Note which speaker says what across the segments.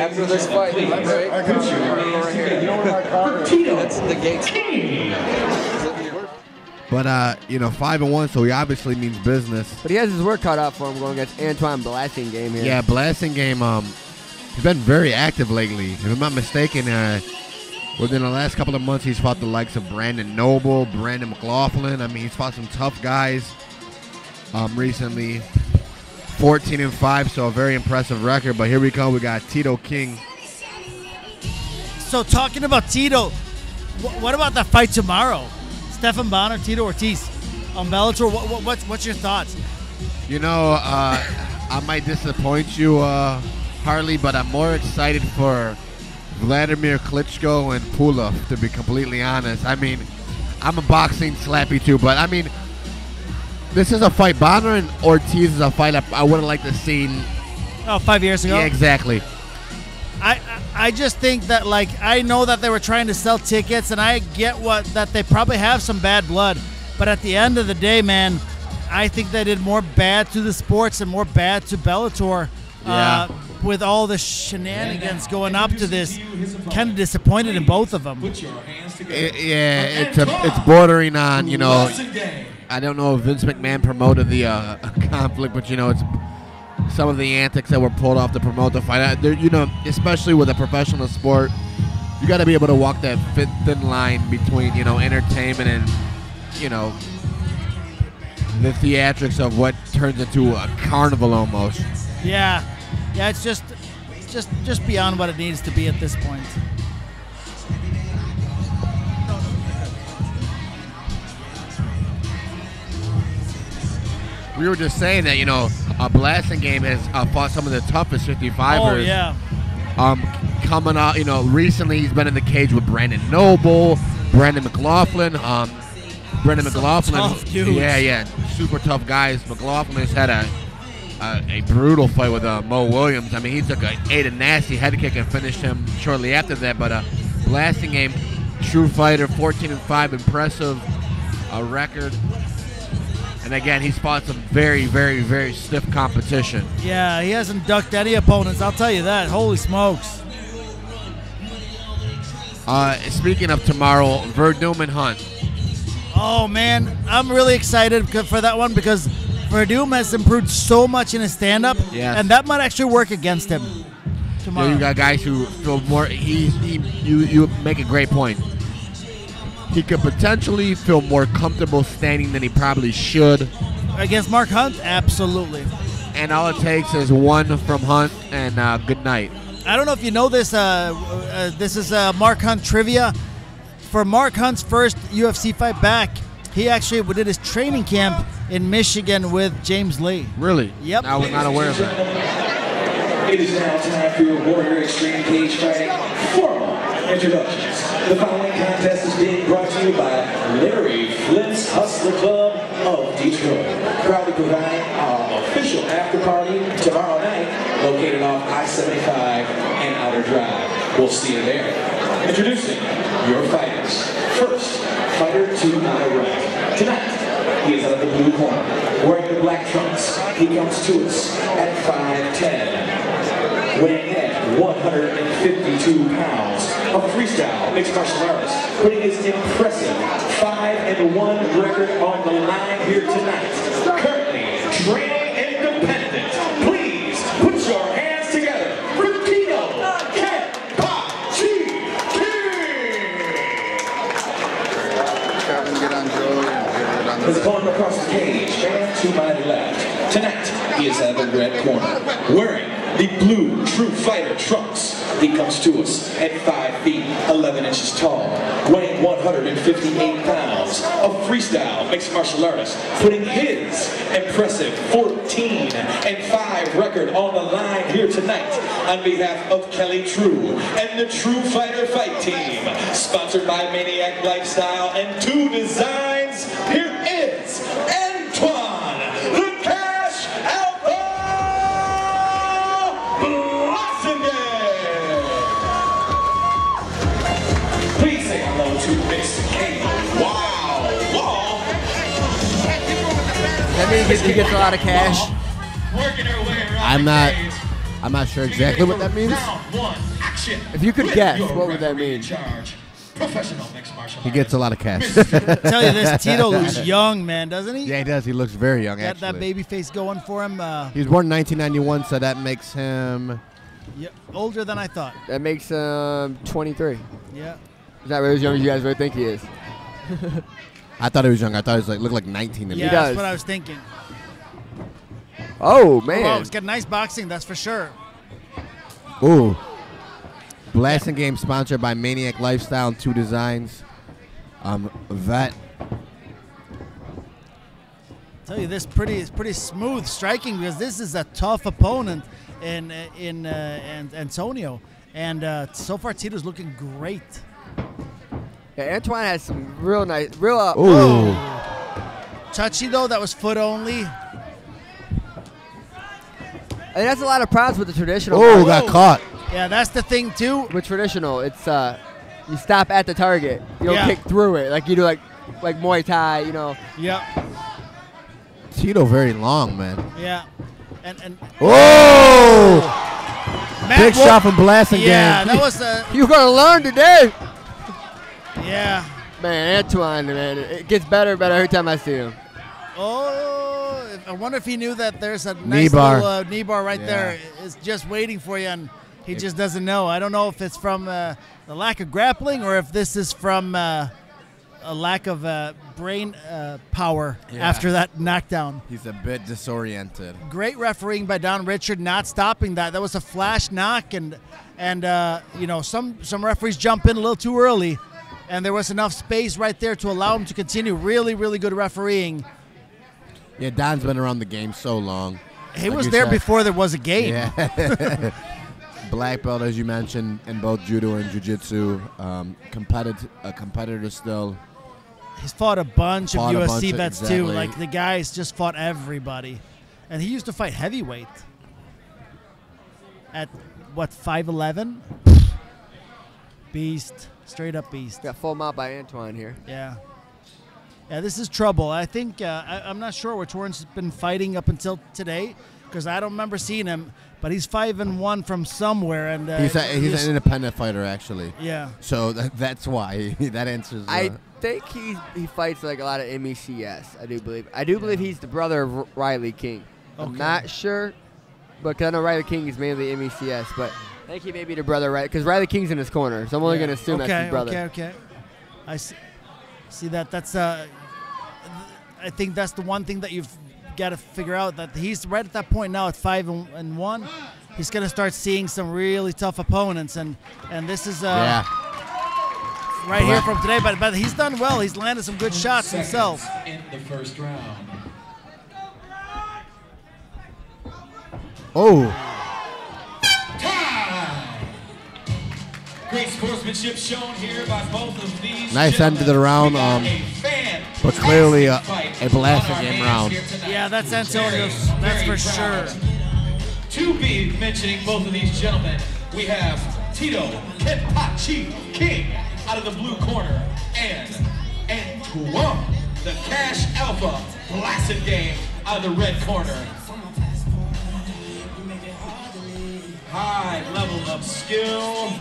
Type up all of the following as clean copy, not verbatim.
Speaker 1: after this fight, right? Tito. That's the gates.
Speaker 2: But, 5-1, so he obviously means business.
Speaker 3: But he has his work cut out for him going against Antoine Blasting game here.
Speaker 2: Yeah, Blasting game, he's been very active lately. If I'm not mistaken, within the last couple of months, he's fought the likes of Brandon Noble, Brandon McLaughlin. I mean, he's fought some tough guys recently. 14-5, so a very impressive record. But here we come. We got Tito King.
Speaker 4: So talking about Tito, what about the fight tomorrow? Stephan Bonner, Tito Ortiz on Bellator. What's your thoughts?
Speaker 2: I might disappoint you, Harley, but I'm more excited for Vladimir Klitschko and Pulov, to be completely honest. I mean, I'm a boxing slappy too, but I mean, this is a fight. Bonner and Ortiz is a fight I would have liked to see.
Speaker 4: 5 years ago?
Speaker 2: Yeah, exactly.
Speaker 4: I just think that, I know that they were trying to sell tickets, and I get that they probably have some bad blood. But at the end of the day, man, I think they did more bad to the sports and more bad to Bellator.
Speaker 2: Yeah.
Speaker 4: With all the shenanigans going up to this. Kind of disappointed in both of them.
Speaker 2: It's bordering on, I don't know if Vince McMahon promoted the conflict, but, it's some of the antics that were pulled off to promote the fight. Especially with a professional sport, you got to be able to walk that thin line between, entertainment and, the theatrics of what turns into a carnival almost.
Speaker 4: Yeah, it's just beyond what it needs to be at this point.
Speaker 2: We were just saying that, a Blasting game has fought some of the toughest 55ers.
Speaker 4: Oh, yeah.
Speaker 2: Coming out, recently he's been in the cage with Brandon Noble, Brandon McLaughlin. Brandon McLaughlin.
Speaker 4: Tough dudes.
Speaker 2: Yeah, super tough guys. McLaughlin has had a brutal fight with Mo Williams. I mean, he took a nasty head kick and finished him shortly after that. But Blasting game, true fighter, 14-5, impressive record. And again, he's fought some very, very, very stiff competition.
Speaker 4: Yeah, he hasn't ducked any opponents, I'll tell you that. Holy smokes.
Speaker 2: Speaking of tomorrow, Verdum and Hunt.
Speaker 4: Oh, man, I'm really excited for that one because Verdum has improved so much in his stand-up, and that might actually work against him tomorrow.
Speaker 2: Yeah, you got guys who feel more. You make a great point. He could potentially feel more comfortable standing than he probably should.
Speaker 4: Against Mark Hunt? Absolutely.
Speaker 2: And all it takes is one from Hunt, and good night.
Speaker 4: I don't know if you know this. This is Mark Hunt trivia. For Mark Hunt's first UFC fight back, he actually did his training camp in Michigan with James Lee.
Speaker 2: Really?
Speaker 4: Yep.
Speaker 2: I was not aware of that.
Speaker 5: It is now time for your Warrior Xtreme Cagefighting formal introductions. The following contest is being brought to you by Larry Flint's Hustler Club of Detroit. Proudly providing our official after party tomorrow night, located off I-75 and Outer Drive. We'll see you there. Introducing your fighters. First, fighter to my right. Tonight, he is out of the blue corner, wearing the black trunks. He comes to us at 5'10", weighing at 152 pounds, a freestyle mixed martial artist, putting his impressive 5-1 record on the line here tonight. Currently training independent. Please put your hands together for Tito Cagefighting. His opponent across the cage, and to my left. Tonight, he is out of the red corner, wearing the blue True Fighter trunks. He comes to us at 5 feet 11 inches tall, weighing 158 pounds, a freestyle mixed martial artist, putting his impressive 14-5 record on the line here tonight on behalf of Kelly True and the True Fighter Fight Team, sponsored by Maniac Lifestyle and Two Designs. Here is Antoine, the Cash Alpha Blass. Please say hello to Miss Kate. Wow.
Speaker 3: That means he gets a lot of cash.
Speaker 2: I'm not
Speaker 3: I'm not sure exactly what that means.
Speaker 5: Round 1, action.
Speaker 3: If you could
Speaker 5: With
Speaker 3: guess,
Speaker 5: your
Speaker 3: what would that
Speaker 5: referee in
Speaker 3: mean?
Speaker 5: charge, professional mixed martial
Speaker 2: He gets a lot of cash.
Speaker 4: Tell you this, Tito looks young, man, doesn't he?
Speaker 2: Yeah, he does. He looks very young,
Speaker 4: Got
Speaker 2: actually.
Speaker 4: that baby face going for him.
Speaker 2: He was born in 1991, so that makes him...
Speaker 4: Yeah, older than I thought.
Speaker 3: That makes 23.
Speaker 4: Yeah.
Speaker 3: Is that really as young as you guys really think he is?
Speaker 2: I thought he was young. I thought he was looked like 19 to me.
Speaker 4: Yeah,
Speaker 3: does.
Speaker 4: that's what I was thinking.
Speaker 3: Oh, man.
Speaker 4: Oh, he's got nice boxing, that's for sure.
Speaker 2: Ooh. Blasting game sponsored by Maniac Lifestyle and 2 Designs. That.
Speaker 4: Tell you this, pretty smooth striking because this is a tough opponent in Antonio, and so far Tito's looking great.
Speaker 3: Yeah, Antoine has some real nice,
Speaker 2: Ooh.
Speaker 4: Touchy though, that was foot only.
Speaker 3: And that's a lot of problems with the traditional.
Speaker 2: Oh, got caught.
Speaker 4: Yeah, that's the thing too.
Speaker 3: With traditional, it's you stop at the target. You don't
Speaker 4: Yeah.
Speaker 3: kick through it like you do like Muay Thai. You know.
Speaker 4: Yep.
Speaker 2: Tito very long, man.
Speaker 4: Yeah. And
Speaker 2: Oh!
Speaker 4: Matt
Speaker 2: Big
Speaker 4: Wolf-
Speaker 2: shot from Blasting
Speaker 4: Yeah,
Speaker 2: game.
Speaker 4: that was a
Speaker 3: You're gonna learn today,
Speaker 4: yeah.
Speaker 3: man. Antoine, man, it gets better and better every time I see him.
Speaker 4: Oh, I wonder if he knew that there's a
Speaker 2: Knee
Speaker 4: nice
Speaker 2: bar.
Speaker 4: little knee bar right
Speaker 2: Yeah.
Speaker 4: there. It's just waiting for you, and he just doesn't know. I don't know if it's from the lack of grappling or if this is from a lack of brain power
Speaker 2: Yeah.
Speaker 4: after that knockdown.
Speaker 2: He's a bit disoriented.
Speaker 4: Great refereeing by Don Richard, not stopping that. That was a flash knock, and you know, some referees jump in a little too early, and there was enough space right there to allow him to continue. Really, really good refereeing.
Speaker 2: Yeah, Don's been around the game so long.
Speaker 4: He
Speaker 2: Like
Speaker 4: was
Speaker 2: you
Speaker 4: there
Speaker 2: said.
Speaker 4: before there was a game.
Speaker 2: Yeah. Black belt, as you mentioned, in both judo and jiu-jitsu. A competitor still.
Speaker 4: He's fought a bunch
Speaker 2: Fought a
Speaker 4: of
Speaker 2: bunch
Speaker 4: UFC
Speaker 2: of-
Speaker 4: vets
Speaker 2: exactly.
Speaker 4: too. Like the guy's just fought everybody, and he used to fight heavyweight. At what 5'11"? Beast, straight up beast.
Speaker 3: Got full mount by Antoine here.
Speaker 4: Yeah. Yeah, this is trouble. I think I'm not sure where Torrance has been fighting up until today because I don't remember seeing him. But he's 5-1 from somewhere, and
Speaker 2: He's an independent fighter, actually.
Speaker 4: yeah.
Speaker 2: So that's why that answers.
Speaker 3: I think he fights like a lot of MECS. I do believe he's the brother of Riley King. I'm
Speaker 4: Okay.
Speaker 3: not sure, but 'cause I know Riley King is mainly MECS, but I think he may be the brother, right? Because Riley King's in his corner, so I'm only
Speaker 4: Yeah.
Speaker 3: going to assume that's his brother.
Speaker 4: Okay. I see that. That's I think that's the one thing that you've got to figure out, that he's right at that point now at 5-1. He's going to start seeing some really tough opponents, and this is
Speaker 2: yeah.
Speaker 4: right here from today. But he's done well. He's landed some good shots himself.
Speaker 5: in the first round.
Speaker 2: Oh,
Speaker 5: Great sportsmanship shown here by both of these.
Speaker 2: Nice end to the round, but clearly a blasting game round.
Speaker 4: Yeah, that's Antonio's. That's for sure.
Speaker 5: To be mentioning both of these gentlemen, we have Tito Kenpachi King out of the blue corner and Antoine, the Cash Alpha Blasted Game out of the red corner. High level of skill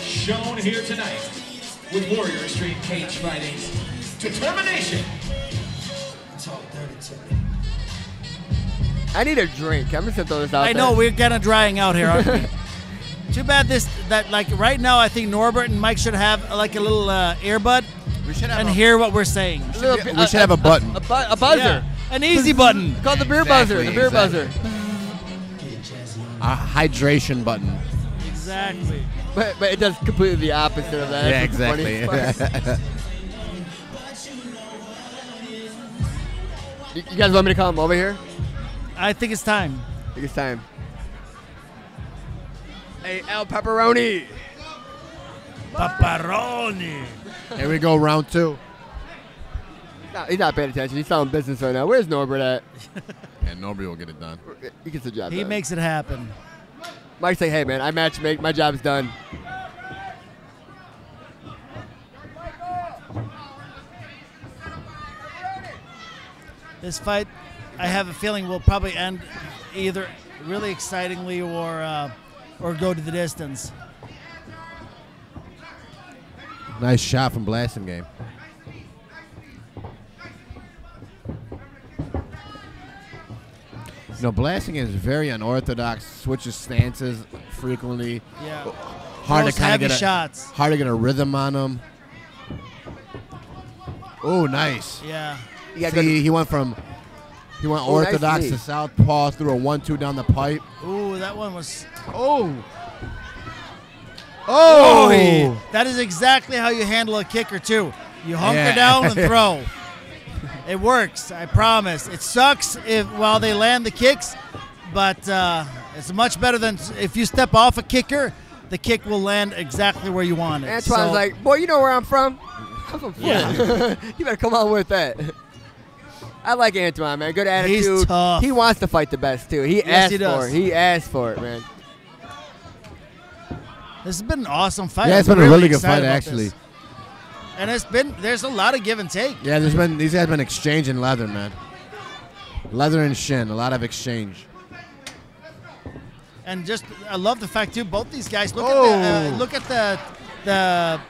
Speaker 5: shown here tonight with Warrior Extreme Cage Fighting's determination.
Speaker 3: I need a drink. I'm just going to throw this out
Speaker 4: I
Speaker 3: there.
Speaker 4: know we're kind of drying out here, aren't we? Too bad like right now I think Norbert and Mike should have like a little earbud
Speaker 2: We should have
Speaker 4: and hear what we're saying.
Speaker 2: We should have a button.
Speaker 3: A buzzer.
Speaker 4: Yeah, an easy button.
Speaker 3: Called the beer
Speaker 2: Exactly,
Speaker 3: buzzer. The beer
Speaker 2: exactly.
Speaker 3: buzzer.
Speaker 2: A hydration button.
Speaker 4: Exactly.
Speaker 3: But it does completely the opposite of that.
Speaker 2: Yeah,
Speaker 3: That's the
Speaker 2: exactly.
Speaker 3: funniest part. You guys want me to call him over here?
Speaker 4: I think it's time.
Speaker 3: I think it's time. Hey, El Pepperoni.
Speaker 4: Pepperoni.
Speaker 2: Here we go, round 2.
Speaker 3: He's not paying attention. He's selling business right now. Where's Norbert at?
Speaker 2: And nobody will get it done.
Speaker 3: He gets the job
Speaker 4: He
Speaker 3: done.
Speaker 4: makes it happen.
Speaker 3: Mike's like, hey, man, I match make. My job's done.
Speaker 4: This fight, I have a feeling will probably end either really excitingly or go to the distance.
Speaker 2: Nice shot from Blasting Game. You know, Blasting Game is very unorthodox, switches stances frequently.
Speaker 4: Yeah.
Speaker 2: Hard to
Speaker 4: Throws
Speaker 2: kind of
Speaker 4: heavy
Speaker 2: get
Speaker 4: shots.
Speaker 2: hard to get a rhythm on him. Oh, nice.
Speaker 4: Yeah.
Speaker 2: See, he went orthodox
Speaker 3: nice
Speaker 2: to southpaw through a 1-2 down the pipe.
Speaker 4: Ooh, that one was.
Speaker 2: Oh.
Speaker 4: That is exactly how you handle a kicker too. You hunker
Speaker 2: Yeah.
Speaker 4: down and throw. It works, I promise. It sucks while they land the kicks, but it's much better than if you step off a kicker. The kick will land exactly where you want it.
Speaker 3: Antoine's like, boy, you know where I'm from? I'm from Florida. You better come on with that. I like Antoine, man. Good attitude.
Speaker 4: He's tough.
Speaker 3: He wants to fight the best too. He
Speaker 4: Yes,
Speaker 3: asked
Speaker 4: he does.
Speaker 3: for it. He asked for it, man.
Speaker 4: This has been an awesome fight.
Speaker 2: Yeah, it's
Speaker 4: I'm
Speaker 2: been a really good
Speaker 4: excited
Speaker 2: fight,
Speaker 4: about
Speaker 2: actually.
Speaker 4: this. And there's a lot of give and take.
Speaker 2: Yeah, these guys been exchanging leather, man. Leather and shin, a lot of exchange.
Speaker 4: And just, I love the fact too. Both these guys look at the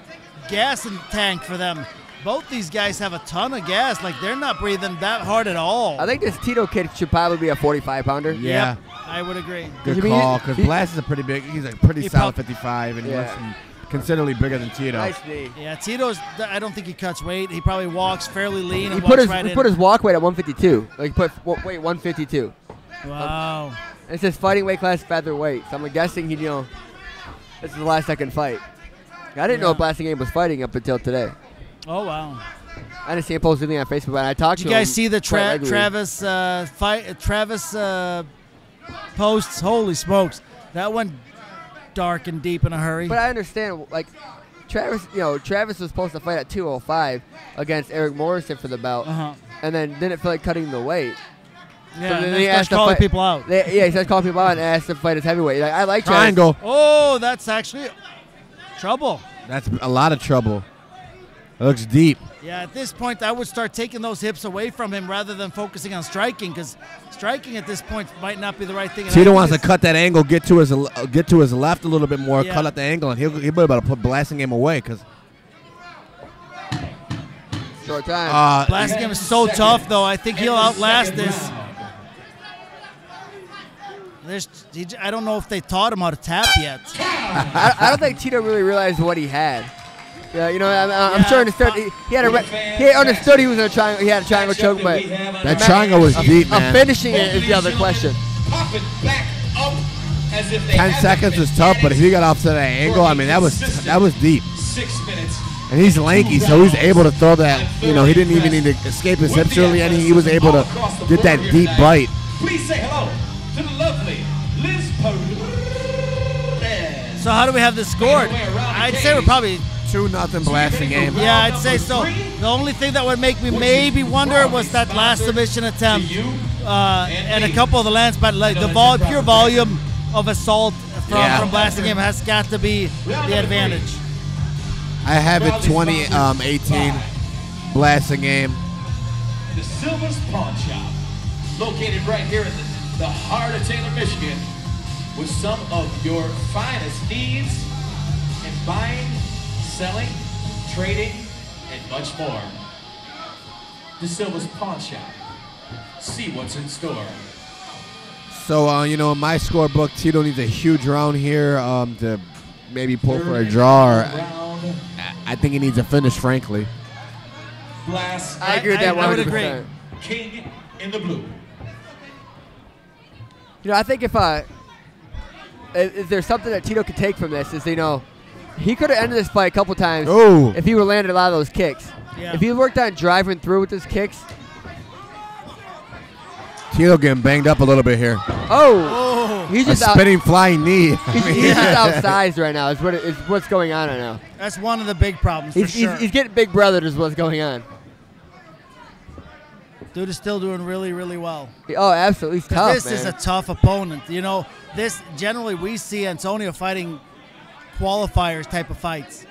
Speaker 4: gas and tank for them. Both these guys have a ton of gas. Like they're not breathing that hard at all.
Speaker 3: I think this Tito kid should probably be a 45-pounder.
Speaker 2: Yeah.
Speaker 4: Yep, I would agree.
Speaker 2: Good
Speaker 3: I mean,
Speaker 2: call, because Blass is a pretty big, he's a pretty
Speaker 4: He
Speaker 2: solid
Speaker 4: pop-
Speaker 2: 55, and he
Speaker 3: Yeah.
Speaker 2: wants him considerably bigger than Tito.
Speaker 3: Nice knee.
Speaker 4: Yeah, Tito's. I don't think he cuts weight. He probably walks fairly lean.
Speaker 3: He
Speaker 4: And
Speaker 3: put
Speaker 4: walks
Speaker 3: his
Speaker 4: right
Speaker 3: he
Speaker 4: in.
Speaker 3: put his walk weight at 152. Like he put weight 152.
Speaker 4: Wow.
Speaker 3: It says fighting weight class featherweight. So I'm guessing this is the last second fight. I didn't know Blasting Game was fighting up until today.
Speaker 4: Oh wow.
Speaker 3: I didn't see him post anything on Facebook, but I talked
Speaker 4: Did
Speaker 3: to
Speaker 4: you
Speaker 3: him.
Speaker 4: guys see the
Speaker 3: quite regularly.
Speaker 4: Travis fight? Travis posts. Holy smokes, that went dark and deep in a hurry.
Speaker 3: But I understand, like Travis was supposed to fight at 205 against Eric Morrison for the belt, and then didn't feel like cutting the weight.
Speaker 4: Yeah,
Speaker 3: So
Speaker 4: and
Speaker 3: then
Speaker 4: then
Speaker 3: he
Speaker 4: starts
Speaker 3: asked to
Speaker 4: calling
Speaker 3: fight-
Speaker 4: people out.
Speaker 3: He starts calling people out and asked to fight his heavyweight. Like, I like Travis.
Speaker 2: Triangle.
Speaker 4: Oh, that's actually trouble.
Speaker 2: That's a lot of trouble. It looks deep.
Speaker 4: Yeah, at this point, I would start taking those hips away from him rather than focusing on striking, because striking at this point might not be the right thing. And I
Speaker 2: Tito
Speaker 4: think
Speaker 2: wants to
Speaker 4: it's-
Speaker 2: cut that angle, get to his left a little bit more,
Speaker 4: Yeah.
Speaker 2: cut out the angle, and he'll be able to put Blasting Game away. Because
Speaker 3: Short time.
Speaker 4: Blasting Game is so tough, though. I think he'll outlast this. I don't know if they taught him how to tap yet.
Speaker 3: I don't think Tito really realized what he had. Yeah, I'm
Speaker 4: Yeah.
Speaker 3: sure understood. He understood he was in a triangle. He had a triangle choke, but
Speaker 2: that triangle was deep, man.
Speaker 3: finishing it is the other question.
Speaker 5: Pop it back up as if they
Speaker 2: 10
Speaker 5: had
Speaker 2: seconds
Speaker 5: the
Speaker 2: was tough, but if he got off to that angle, I mean, that was deep.
Speaker 5: 6 minutes.
Speaker 2: And he's lanky, so he's able to throw that. He didn't even need to escape his hips really, and he was able to get that deep bite.
Speaker 5: Please say hello to the lovely Liz Perez.
Speaker 4: So how do we have this scored? I'd say we're probably
Speaker 2: 2-0 Blasting Game.
Speaker 4: Yeah, I'd say so. The only thing that would make me maybe wonder was that last submission attempt and a couple of the lands, but like the pure volume of assault from Blasting Game has got to be the advantage.
Speaker 2: I have it 20-18 Blasting Game.
Speaker 5: The Silver's Pawn Shop, located right here in the heart of Taylor, Michigan, with some of your finest needs in buying, selling, trading, and much more. The Silver's Pawn Shop. See what's in store.
Speaker 2: So, in my scorebook, Tito needs a huge round here to maybe pull for a draw. I think he needs a finish, frankly.
Speaker 5: Blass.
Speaker 3: I agree with that
Speaker 4: I would
Speaker 3: 100%.
Speaker 4: agree.
Speaker 5: King in the blue.
Speaker 3: I think if there's something that Tito could take from this is, he could have ended this fight a couple times if he would have landed a lot of those kicks.
Speaker 4: Yeah.
Speaker 3: If he worked on driving through with his kicks.
Speaker 2: Tito getting banged up a little bit here.
Speaker 3: Oh, he's
Speaker 2: A
Speaker 3: just
Speaker 2: spinning flying knee.
Speaker 3: He's just outsized right now. Is what's going on right now.
Speaker 4: That's one of the big problems for sure.
Speaker 3: He's getting big brothered is what's going on.
Speaker 4: Dude is still doing really, really well.
Speaker 3: Oh, absolutely. He's tough,
Speaker 4: This
Speaker 3: man.
Speaker 4: is a tough opponent. This generally we see Antonio fighting qualifiers type of fights.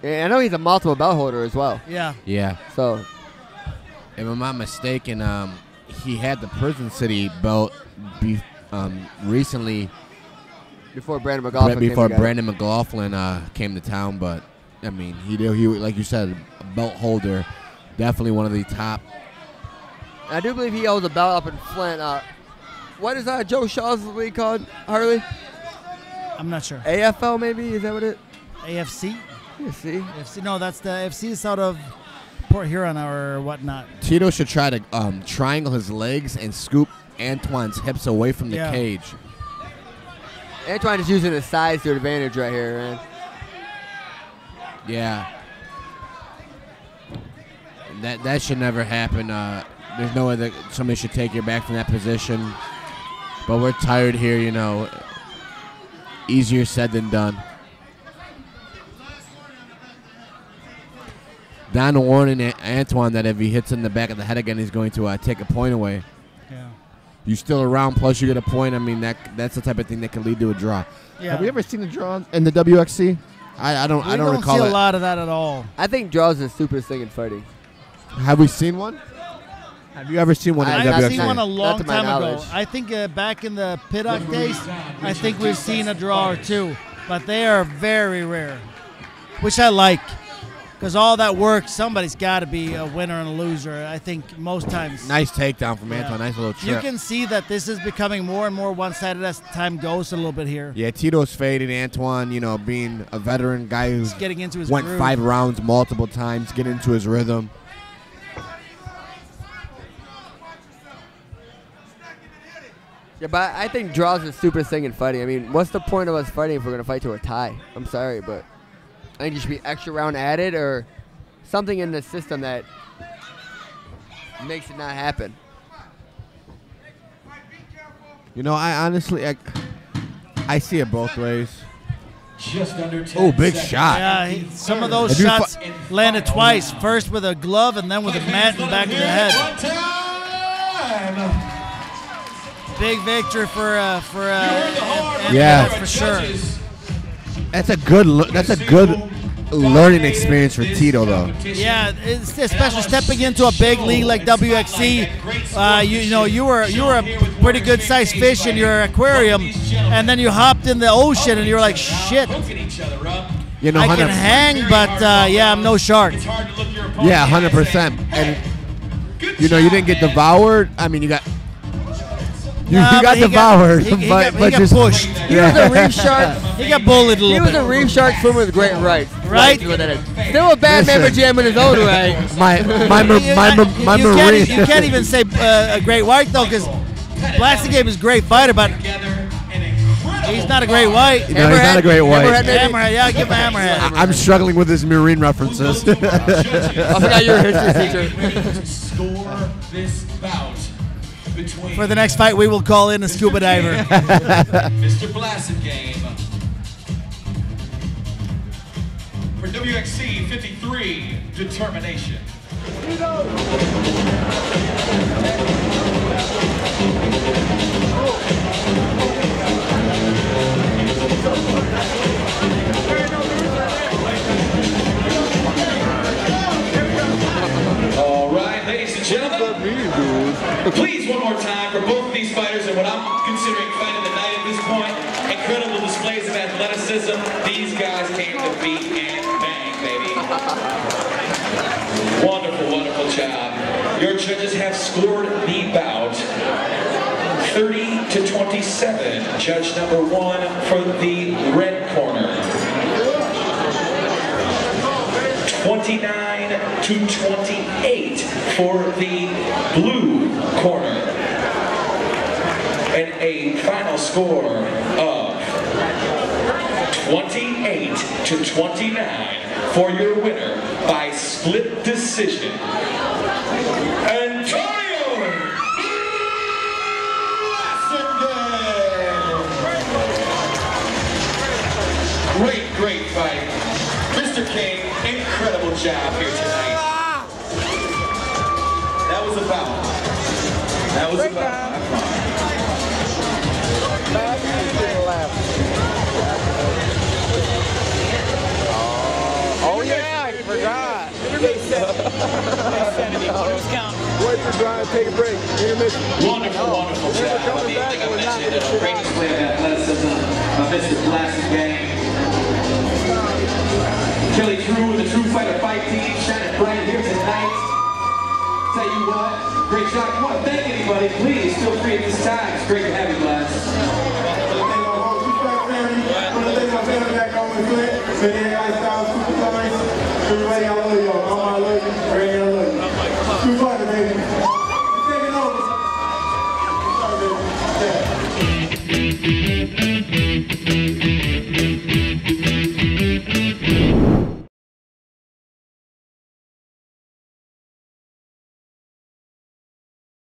Speaker 3: Yeah, I know he's a multiple belt holder as well.
Speaker 4: Yeah.
Speaker 2: Yeah.
Speaker 3: So,
Speaker 2: If I'm not mistaken, he had the Prison City belt recently.
Speaker 3: Before Brandon McLaughlin.
Speaker 2: Came to town, but I mean, he like you said, a belt holder, definitely one of the top.
Speaker 3: I do believe he holds a belt up in Flint. What is Joe Shaw's league called, Harley?
Speaker 4: I'm not sure.
Speaker 3: AFL maybe? Is that what it?
Speaker 4: AFC?
Speaker 3: AFC?
Speaker 4: No, that's the AFC is out of Port Huron or whatnot.
Speaker 2: Tito should try to triangle his legs and scoop Antoine's hips away from the cage.
Speaker 3: Antoine is using his size to advantage right here, man.
Speaker 2: Yeah. That should never happen. There's no way that somebody should take you back from that position. But we're tired here, you know. Easier said than done. Don warning Antoine that if he hits in the back of the head again, he's going to take a point away.
Speaker 4: Yeah.
Speaker 2: You still around, plus you get a point. I mean, that's the type of thing that can lead to a draw.
Speaker 6: Yeah. Have we ever seen a draw in the WXC?
Speaker 2: I don't recall it.
Speaker 4: We don't see a lot of that at all.
Speaker 3: I think draws is the stupidest thing in fighting.
Speaker 2: Have we seen one? Have you ever seen one in WXC?
Speaker 4: I've seen one a long time ago. I think back in the Piddock days, I think we've seen a draw or two, but they are very rare, which I like. Because all that work, somebody's got to be a winner and a loser, I think, most times.
Speaker 2: Nice takedown from Antoine. Nice little trip.
Speaker 4: You can see that this is becoming more and more one-sided as time goes a little bit here.
Speaker 2: Yeah, Tito's fading. Antoine, you know, being a veteran guy who's
Speaker 4: getting into his
Speaker 2: went
Speaker 4: groove.
Speaker 2: 5 rounds multiple times, getting into his rhythm.
Speaker 3: Yeah, but I think draws is the stupidest thing in fighting. I mean, what's the point of us fighting if we're going to fight to a tie? I'm sorry, but I think you should be extra round added or something in the system that makes it not happen.
Speaker 2: You know, I honestly, I see it both ways.
Speaker 5: Just under 10
Speaker 2: Oh, big
Speaker 5: seconds.
Speaker 2: shot.
Speaker 4: Yeah, some of those shots landed twice. First with a glove and then with a mat in the back of the head. Big victory for
Speaker 2: yeah,
Speaker 4: for sure.
Speaker 2: That's a good learning experience for Tito, though.
Speaker 4: Yeah, it's especially stepping into a big league like WXC. You were a pretty good sized fish in your aquarium, and then you hopped in the ocean, and you were like, shit.
Speaker 2: You know,
Speaker 4: I can hang, but yeah, I'm no shark.
Speaker 2: Yeah, 100%. And you know, you didn't get devoured. I mean, you got. You got devoured, but
Speaker 4: just pushed.
Speaker 3: He was a reef shark.
Speaker 4: He got bullied a little bit.
Speaker 3: He was a reef shark swimmer with great rights.
Speaker 4: Right?
Speaker 3: Still a bad member jam in his own right.
Speaker 2: My marine.
Speaker 4: You can't even say a great white, though, because Blass is a great fighter, but he's not a great white.
Speaker 2: No, he's not a great white.
Speaker 4: Hammerhead, yeah, give him a hammerhead.
Speaker 2: I'm struggling with his marine references.
Speaker 3: I forgot you're a history teacher.
Speaker 5: Score this bout.
Speaker 4: For the next fight, we will call in a scuba diver.
Speaker 5: Mr. Blasted game. For WXC 53, Determination. All right, ladies and gentlemen. Please, one more time for both of these fighters and what I'm considering fighting the night at this point. Incredible displays of athleticism. These guys came to beat and bang, baby. Wonderful, wonderful job. Your judges have scored the bout 30-27. Judge number 1 for the red corner. 29-28 for the blue corner. And a final score of 28-29 for your winner by split decision, Antonio Blass. Great fight. Mr. King, incredible job here tonight. That was a bout. That was a bout.
Speaker 1: Oh yeah, I forgot.
Speaker 7: Wait for Brian, take a break.
Speaker 5: Wonderful, wonderful job. I mean, like I mentioned, Great display of athleticism by Mr. Blass's gang. Kelly True and the True Fighter Fight team shining bright here tonight. Tell you what, great job. If you want to thank anybody, please feel free at this time. It's great to have you, Blass.
Speaker 7: Everybody, I love y'all. I love you.